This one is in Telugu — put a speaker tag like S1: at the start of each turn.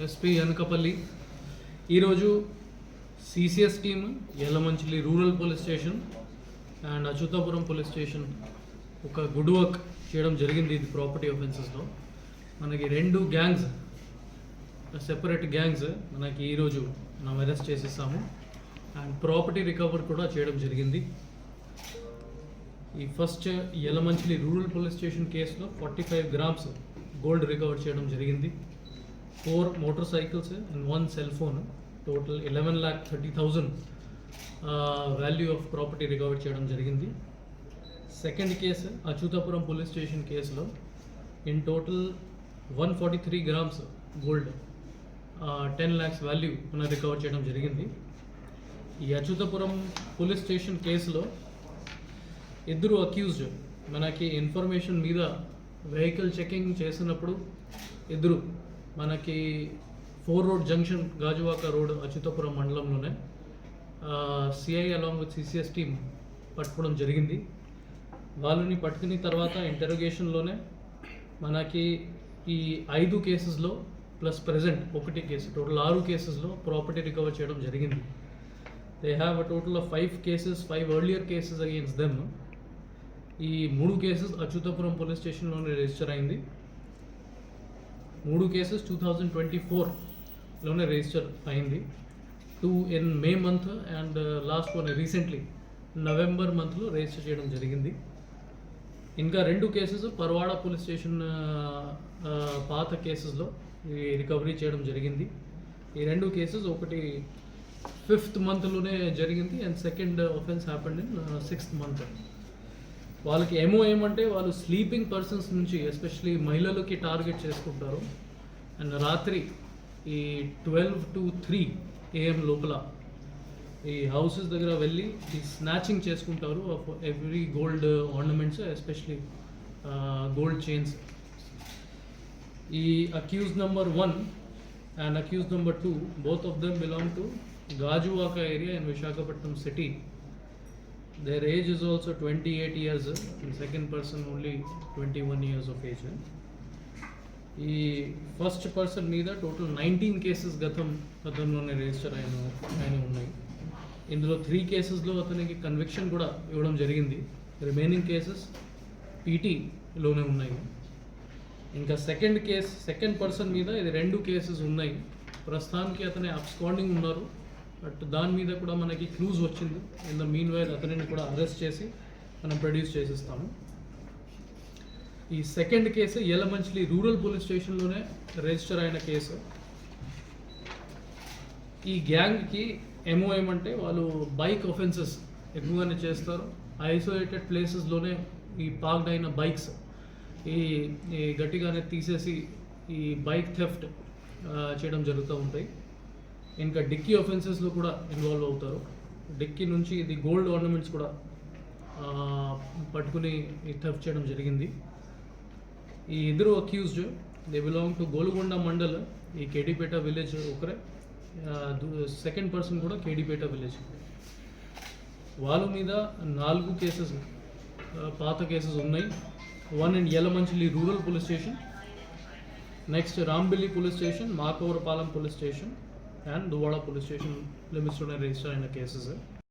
S1: ఎస్పీ అనకపల్లి. ఈరోజు CCS team Yalamanchili rural police station and Achyutapuram police station ఒక గుడ్ వర్క్ చేయడం జరిగింది. ఇది ప్రాపర్టీ ఆఫెన్సెస్లో మనకి 2 గ్యాంగ్స్, సెపరేట్ గ్యాంగ్స్ మనకి ఈరోజు మనం అరెస్ట్ చేసేసాము అండ్ ప్రాపర్టీ రికవర్ కూడా చేయడం జరిగింది. ఈ first Yelamanchili rural police station కేసులో 45 grams గోల్డ్ రికవర్ చేయడం జరిగింది. 4 motor cycles and 1 cell phone, total 11,30,000 value of property recover చేయడం జరిగింది. Second case Atchutapuram police station కేసులో in total 143 grams gold, 10 lakhs value మనం రికవర్ చేయడం జరిగింది. ఈ అచ్యుతాపురం పోలీస్ స్టేషన్ కేసులో ఇద్దరు అక్యూజ్డ్ మనకి ఇన్ఫర్మేషన్ మీద వెహికల్ చెకింగ్ చేసినప్పుడు ఇద్దరు మనకి 4 road junction Gajuwaka road Atchutapuram మండలంలోనే CI along with CCS team పట్టుకోవడం జరిగింది. వాళ్ళని పట్టుకున్న తర్వాత ఇంటరోగేషన్లోనే మనకి ఈ 5 కేసెస్లో ప్లస్ ప్రజెంట్ 1 కేసు, టోటల్ 6 కేసెస్లో ప్రాపర్టీ రికవర్ చేయడం జరిగింది. They have a total of 5 cases, 5 earlier cases against them. ఈ 3 కేసెస్ అచ్యుతాపురం పోలీస్ స్టేషన్లోనే రిజిస్టర్ అయింది. 3 కేసెస్ 2024లోనే రిజిస్టర్ అయింది. 2 in May month and last one recently November monthలో రిజిస్టర్ చేయడం జరిగింది. ఇంకా 2 కేసెస్ పర్వాడ పోలీస్ స్టేషన్ పాత కేసెస్లో రికవరీ చేయడం జరిగింది. ఈ 2 కేసెస్, ఒకటి 5th monthలోనే జరిగింది and second offence happened in 6th month. వాళ్ళకి ఏమంటే వాళ్ళు స్లీపింగ్ పర్సన్స్ నుంచి ఎస్పెషలీ మహిళలకి టార్గెట్ చేసుకుంటారు అండ్ రాత్రి ఈ 12 to 3 AM లోపల ఈ హౌసెస్ దగ్గర వెళ్ళి ఈ స్నాచింగ్ చేసుకుంటారు of every gold ornaments, especially gold chains. ఈ accused number 1 and accused number 2, both of them belong to Gajuwaka area in Visakhapatnam city. Their age is also 28 years and second person only 21 years of age. ఈ ఫస్ట్ పర్సన్ మీద టోటల్ 19 కేసెస్ గతంలోనే రిజిస్టర్ అయిన ఉన్నాయి. ఇందులో 3 కేసెస్లో అతనికి కన్విక్షన్ కూడా ఇవ్వడం జరిగింది. రిమైనింగ్ కేసెస్ పీటీలోనే ఉన్నాయి. ఇంకా సెకండ్ పర్సన్ మీద ఇది 2 కేసెస్ ఉన్నాయి. ప్రస్తుతానికి అతని అబ్స్కాండింగ్ ఉన్నారు, బట్ దాని మీద కూడా మనకి క్లూజ్ వచ్చింది. ఇన్ ద మీన్ వైల్ అతనిని కూడా అరెస్ట్ చేసి మనం ప్రొడ్యూస్ చేసిస్తాము. ఈ second case Yelamanchili rural police స్టేషన్లోనే రిజిస్టర్ అయిన కేసు. ఈ గ్యాంగ్కి ఏమంటే వాళ్ళు బైక్ ఆఫెన్సెస్ ఎక్కువగానే చేస్తారు. ఐసోలేటెడ్ ప్లేసెస్లోనే ఈ పార్క్డ్ అయిన బైక్స్ ఈ గట్టిగానే తీసేసి ఈ బైక్ థెఫ్ట్ చేయడం జరుగుతూ ఉంటాయి. ఇంకా డిక్కీ ఆఫెన్సెస్లో కూడా ఇన్వాల్వ్ అవుతారు. డిక్కీ నుంచి ఇది గోల్డ్ ఆర్నమెంట్స్ కూడా పట్టుకుని థెఫ్ట్ చేయడం జరిగింది. ఈ ఇద్దరు accused they belong to Golugonda mandal, ఈ కేడీపేట విలేజ్ ఒకరే. సెకండ్ పర్సన్ కూడా కేడీపేట విలేజ్. వాళ్ళ మీద 4 కేసెస్ పాత కేసెస్ ఉన్నాయి. 1 in Yelamanchili rural police station, next Rambilli police station, Makavarapalem police station and Duvvada police station లిమిట్స్లోనే రిజిస్టర్ అయిన కేసెస్.